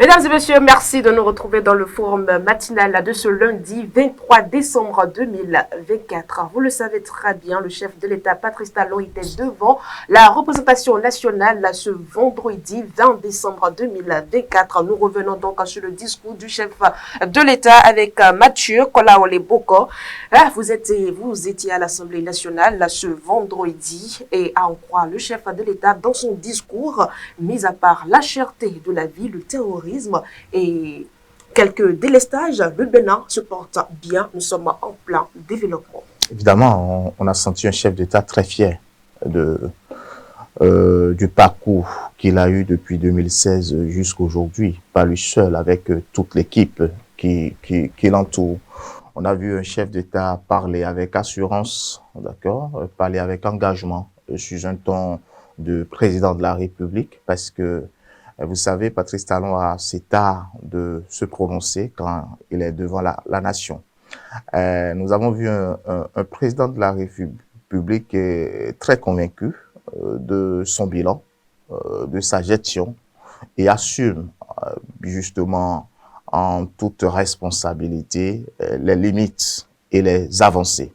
Mesdames et messieurs, merci de nous retrouver dans le forum matinal de ce lundi 23 décembre 2024. Vous le savez très bien, le chef de l'État, Patrice Talon, était devant la représentation nationale ce vendredi 20 décembre 2024. Nous revenons donc sur le discours du chef de l'État avec Mathieu Kolaole Boko. Vous étiez à l'Assemblée nationale ce vendredi et à en croire le chef de l'État dans son discours, mis à part la cherté de la vie, le terrorisme et quelques délestages, le Bénin se porte bien. Nous sommes en plein développement. Évidemment, on a senti un chef d'État très fier du parcours qu'il a eu depuis 2016 jusqu'à aujourd'hui. Pas lui seul, avec toute l'équipe qui l'entoure. On a vu un chef d'État parler avec assurance, d'accord, parler avec engagement, sur un ton de président de la République, parce que vous savez, Patrice Talon a cet art de se prononcer quand il est devant la nation. Nous avons vu un président de la République très convaincu de son bilan, de sa gestion, et assume justement en toute responsabilité les limites et les avancées.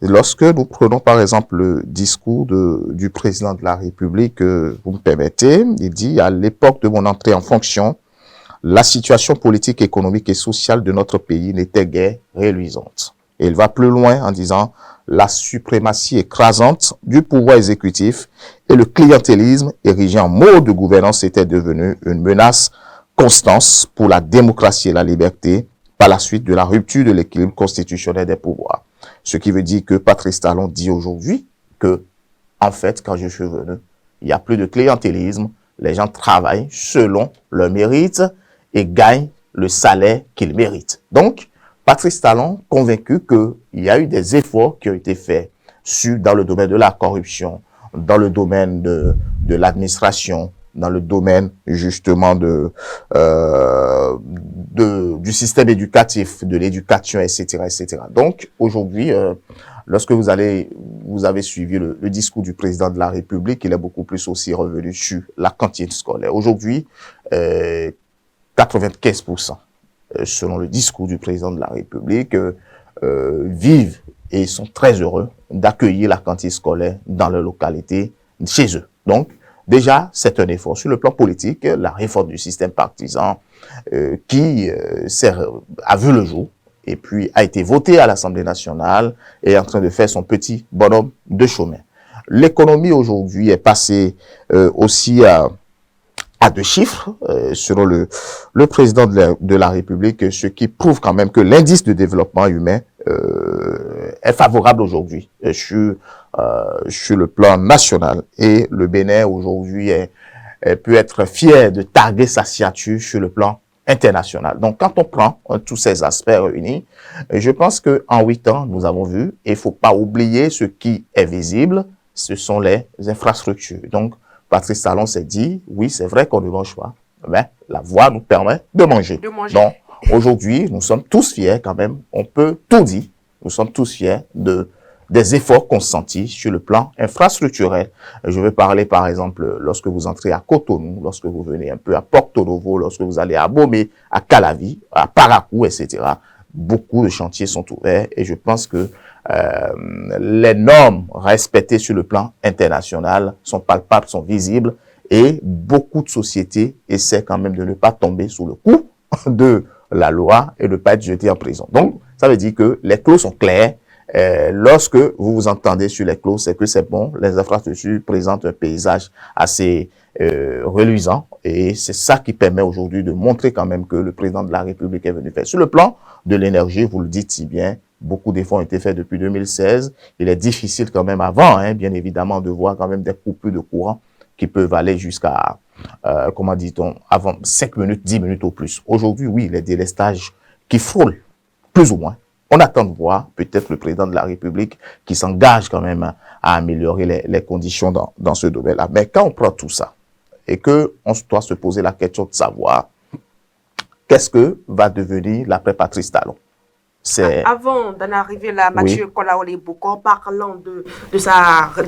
Lorsque nous prenons par exemple le discours du président de la République, vous me permettez, il dit « À l'époque de mon entrée en fonction, la situation politique, économique et sociale de notre pays n'était guère reluisante. » Et il va plus loin en disant « La suprématie écrasante du pouvoir exécutif et le clientélisme érigé en mode de gouvernance était devenu une menace constante pour la démocratie et la liberté par la suite de la rupture de l'équilibre constitutionnel des pouvoirs. » Ce qui veut dire que Patrice Talon dit aujourd'hui que, en fait, quand je suis venu, il n'y a plus de clientélisme. Les gens travaillent selon leur mérite et gagnent le salaire qu'ils méritent. Donc, Patrice Talon convaincu qu'il y a eu des efforts qui ont été faits dans le domaine de la corruption, dans le domaine de l'administration, dans le domaine justement du système éducatif, de l'éducation, etc., etc. Donc aujourd'hui, lorsque vous avez suivi le discours du président de la République, il est beaucoup plus aussi revenu sur la cantine scolaire. Aujourd'hui, 95%, selon le discours du président de la République, vivent et sont très heureux d'accueillir la cantine scolaire dans leur localité, chez eux. Donc, déjà, c'est un effort. Sur le plan politique, la réforme du système partisan qui a vu le jour et puis a été votée à l'Assemblée nationale et est en train de faire son petit bonhomme de chemin. L'économie aujourd'hui est passée aussi à deux chiffres, selon le président de la République, ce qui prouve quand même que l'indice de développement humain est favorable aujourd'hui sur le plan national. Et le Bénin aujourd'hui peut être fier de targuer sa signature sur le plan international. Donc, quand on prend tous ces aspects réunis, je pense que en 8 ans, nous avons vu, et il faut pas oublier ce qui est visible, ce sont les infrastructures. Donc, Patrice Talon s'est dit, oui, c'est vrai qu'on ne mange pas, mais la voie nous permet de manger. Donc, aujourd'hui, nous sommes tous fiers quand même, on peut tout dire, nous sommes tous fiers des efforts consentis sur le plan infrastructurel. Je vais parler par exemple lorsque vous entrez à Cotonou, lorsque vous venez un peu à Porto Novo, lorsque vous allez à Bomé, à Calavi, à Paracou, etc. Beaucoup de chantiers sont ouverts et je pense que les normes respectées sur le plan international sont palpables, sont visibles et beaucoup de sociétés essaient quand même de ne pas tomber sous le coup de la loi et de ne pas être jetés en prison. Donc, ça veut dire que les clauses sont claires. Lorsque vous vous entendez sur les clauses, c'est que c'est bon, les infrastructures présentent un paysage assez reluisant et c'est ça qui permet aujourd'hui de montrer quand même que le président de la République est venu faire. Sur le plan de l'énergie, vous le dites si bien, beaucoup d'efforts ont été faits depuis 2016. Il est difficile quand même avant, bien évidemment, de voir quand même des coupures de courant qui peuvent aller jusqu'à, comment dit-on, avant 5 minutes, 10 minutes au plus. Aujourd'hui, oui, les délestages qui frôlent, plus ou moins. On attend de voir peut-être le président de la République qui s'engage quand même à améliorer les conditions dans ce domaine-là. Mais quand on prend tout ça et que on doit se poser la question de savoir qu'est-ce que va devenir l'après Patrice Talon. Avant d'en arriver là, Mathieu Kolaole-Boko, parlant de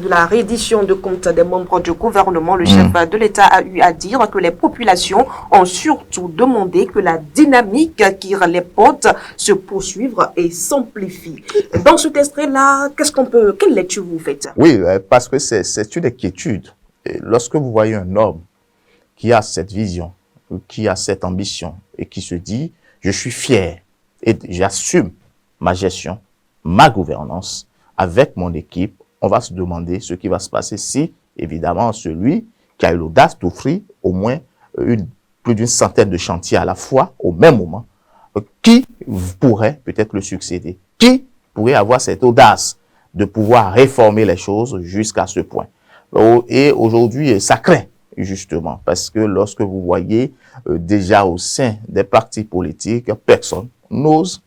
la reddition de comptes des membres du gouvernement, le chef de l'État a eu à dire que les populations ont surtout demandé que la dynamique qui les porte se poursuive et s'amplifie. Dans ce extrait-là, quelle lecture vous faites? Oui, parce que c'est une inquiétude. Et lorsque vous voyez un homme qui a cette vision, qui a cette ambition et qui se dit « je suis fier » et j'assume ma gestion, ma gouvernance avec mon équipe, on va se demander ce qui va se passer si, évidemment, celui qui a eu l'audace d'offrir au moins plus d'une centaine de chantiers à la fois, au même moment, qui pourrait peut-être le succéder? Qui pourrait avoir cette audace de pouvoir réformer les choses jusqu'à ce point? Et aujourd'hui, ça craint, justement, parce que lorsque vous voyez déjà au sein des partis politiques, personne n'ose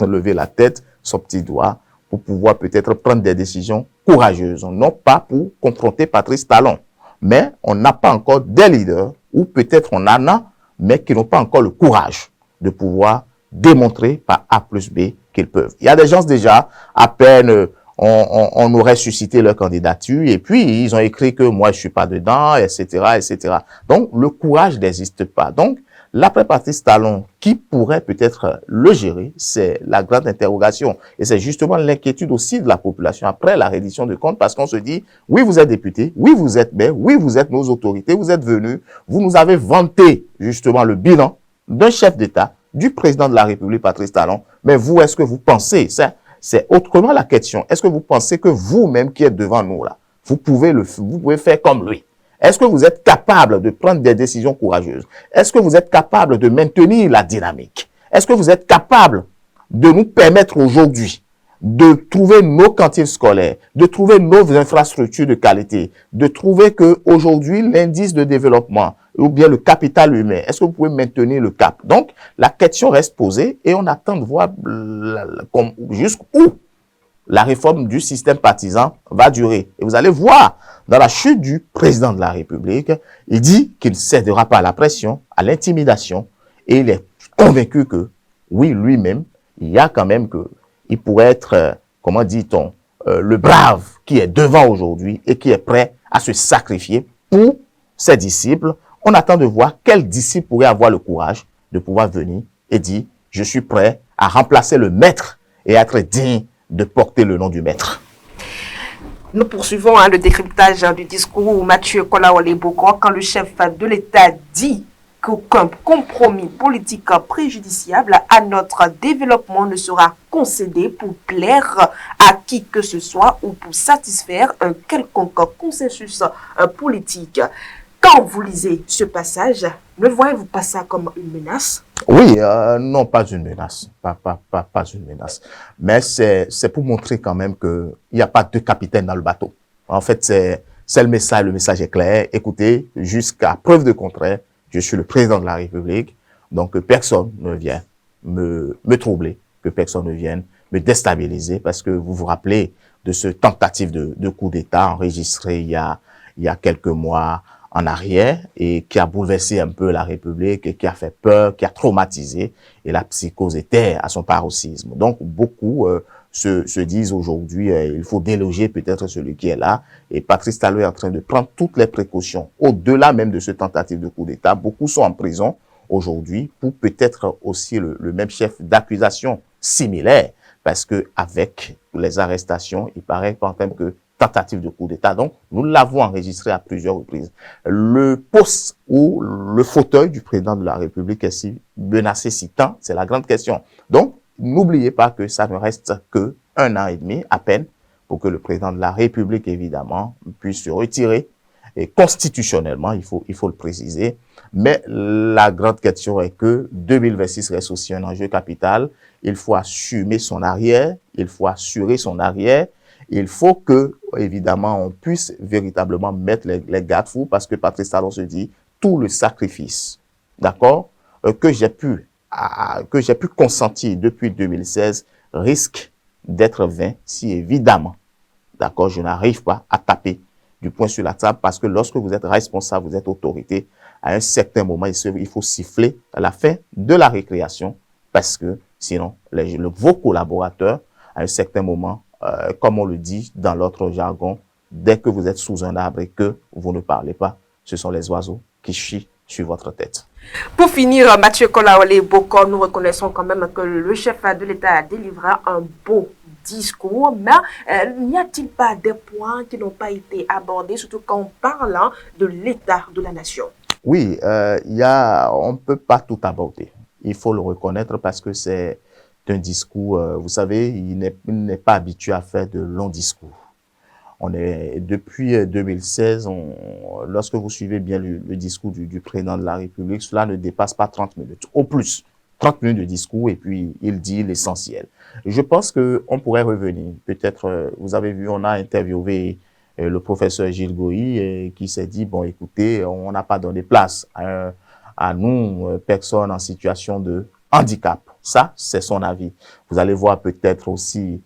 lever la tête, son petit doigt, pour pouvoir peut-être prendre des décisions courageuses. Non pas pour confronter Patrice Talon, mais on n'a pas encore des leaders, ou peut-être on en a, mais qui n'ont pas encore le courage de pouvoir démontrer par A plus B qu'ils peuvent. Il y a des gens déjà, à peine on aurait suscité leur candidature, et puis ils ont écrit que moi je suis pas dedans, etc., etc. Donc le courage n'existe pas. Donc l'après Patrice Talon, qui pourrait peut-être le gérer, c'est la grande interrogation. Et c'est justement l'inquiétude aussi de la population après la reddition de comptes, parce qu'on se dit, oui, vous êtes député, oui, vous êtes maire, oui, vous êtes nos autorités, vous êtes venus, vous nous avez vanté justement le bilan d'un chef d'État, du président de la République, Patrice Talon, mais vous, est-ce que vous pensez, c'est autrement la question, est-ce que vous pensez que vous-même qui êtes devant nous là, vous pouvez faire comme lui? Est-ce que vous êtes capable de prendre des décisions courageuses? Est-ce que vous êtes capable de maintenir la dynamique? Est-ce que vous êtes capable de nous permettre aujourd'hui de trouver nos cantines scolaires, de trouver nos infrastructures de qualité, de trouver que aujourd'hui l'indice de développement ou bien le capital humain, est-ce que vous pouvez maintenir le cap? Donc, la question reste posée et on attend de voir jusqu'où la réforme du système partisan va durer. Et vous allez voir, dans la chute du président de la République, il dit qu'il ne cédera pas à la pression, à l'intimidation, et il est convaincu que, oui, lui-même, il y a quand même que, il pourrait être, comment dit-on, le brave qui est devant aujourd'hui et qui est prêt à se sacrifier pour ses disciples. On attend de voir quel disciple pourrait avoir le courage de pouvoir venir et dire, je suis prêt à remplacer le maître et être digne de porter le nom du maître. Nous poursuivons le décryptage du discours de Mathieu Kolaole-Boko quand le chef de l'État dit qu'aucun compromis politique préjudiciable à notre développement ne sera concédé pour plaire à qui que ce soit ou pour satisfaire un quelconque consensus politique. Quand vous lisez ce passage, ne voyez-vous pas ça comme une menace? Oui, non, pas une menace, pas une menace. Mais c'est pour montrer quand même que il n'y a pas deux capitaines dans le bateau. En fait, c'est le message est clair. Écoutez, jusqu'à preuve de contraire, je suis le président de la République, donc que personne ne vient me troubler, que personne ne vienne me déstabiliser, parce que vous vous rappelez de ce tentative de coup d'État enregistré il y a quelques mois en arrière et qui a bouleversé un peu la République et qui a fait peur, qui a traumatisé, et la psychose était à son paroxysme. Donc beaucoup se disent aujourd'hui il faut déloger peut-être celui qui est là, et Patrice Talon est en train de prendre toutes les précautions au-delà même de ce tentative de coup d'État. Beaucoup sont en prison aujourd'hui pour peut-être aussi le même chef d'accusation similaire, parce que avec les arrestations, il paraît quand même que tentative de coup d'État. Donc, nous l'avons enregistré à plusieurs reprises. Le poste ou le fauteuil du président de la République est menacé si tant, c'est la grande question. Donc, n'oubliez pas que ça ne reste que 1 an et demi à peine pour que le président de la République, évidemment, puisse se retirer. Et constitutionnellement, il faut le préciser. Mais la grande question est que 2026 reste aussi un enjeu capital. Il faut assumer son arrière, il faut assurer son arrière. Il faut que, évidemment, on puisse véritablement mettre les garde-fous, parce que Patrice Talon se dit tout le sacrifice, d'accord, que j'ai pu consentir depuis 2016 risque d'être vain si évidemment, d'accord, je n'arrive pas à taper du poing sur la table, parce que lorsque vous êtes responsable, vous êtes autorité, à un certain moment, il faut siffler à la fin de la récréation, parce que Sinon, vos collaborateurs, à un certain moment, comme on le dit dans l'autre jargon, dès que vous êtes sous un arbre et que vous ne parlez pas, ce sont les oiseaux qui chient sur votre tête. Pour finir, Mathieu Kolaole Bokor, nous reconnaissons quand même que le chef de l'État a délivré un beau discours, mais n'y a-t-il pas des points qui n'ont pas été abordés, surtout quand on parle de l'État de la nation? Oui, on ne peut pas tout aborder. Il faut le reconnaître parce que c'est un discours, vous savez, il n'est pas habitué à faire de longs discours. Depuis 2016, lorsque vous suivez bien le discours du président de la République, cela ne dépasse pas 30 minutes. Au plus, 30 minutes de discours et puis il dit l'essentiel. Je pense qu'on pourrait revenir. Peut-être, vous avez vu, on a interviewé le professeur Gilles Goï qui s'est dit, bon, écoutez, on n'a pas donné place à nous, personnes en situation de handicap. Ça, c'est son avis. Vous allez voir peut-être aussi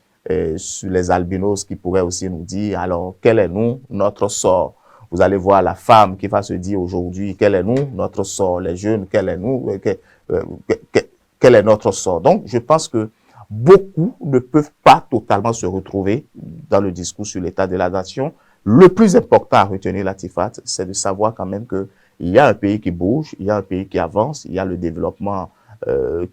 sur les albinos qui pourraient aussi nous dire, alors, quel est notre sort? Vous allez voir la femme qui va se dire aujourd'hui, quel est notre sort? Les jeunes, quel est notre sort? Donc, je pense que beaucoup ne peuvent pas totalement se retrouver dans le discours sur l'état de la nation. Le plus important à retenir, Latifat, c'est de savoir quand même que il y a un pays qui bouge, il y a un pays qui avance, il y a le développement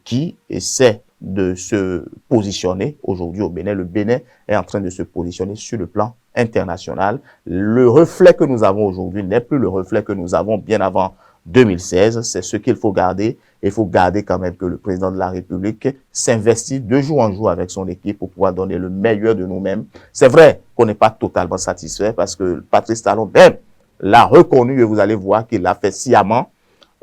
qui essaie de se positionner aujourd'hui au Bénin. Le Bénin est en train de se positionner sur le plan international. Le reflet que nous avons aujourd'hui n'est plus le reflet que nous avons bien avant 2016. C'est ce qu'il faut garder. Il faut garder quand même que le président de la République s'investit de jour en jour avec son équipe pour pouvoir donner le meilleur de nous-mêmes. C'est vrai qu'on n'est pas totalement satisfait parce que Patrice Talon même l'a reconnu et vous allez voir qu'il l'a fait sciemment.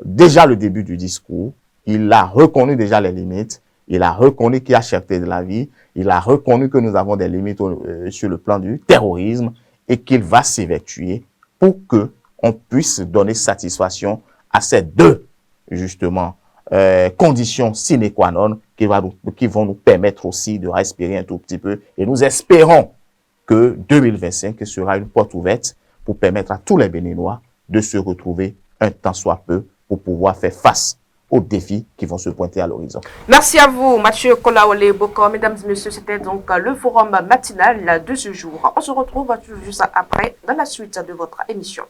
Déjà le début du discours, il a reconnu déjà les limites. Il a reconnu qu'il y a cherté de la vie. Il a reconnu que nous avons des limites sur le plan du terrorisme et qu'il va s'évertuer pour que on puisse donner satisfaction à ces deux, justement, conditions sine qua non qui vont nous permettre aussi de respirer un tout petit peu. Et nous espérons que 2025 sera une porte ouverte pour permettre à tous les Béninois de se retrouver un tant soit peu pour pouvoir faire face aux défis qui vont se pointer à l'horizon. Merci à vous, Mathieu Kolaole Bokor. Mesdames et messieurs, c'était donc le forum matinal de ce jour. On se retrouve juste après dans la suite de votre émission.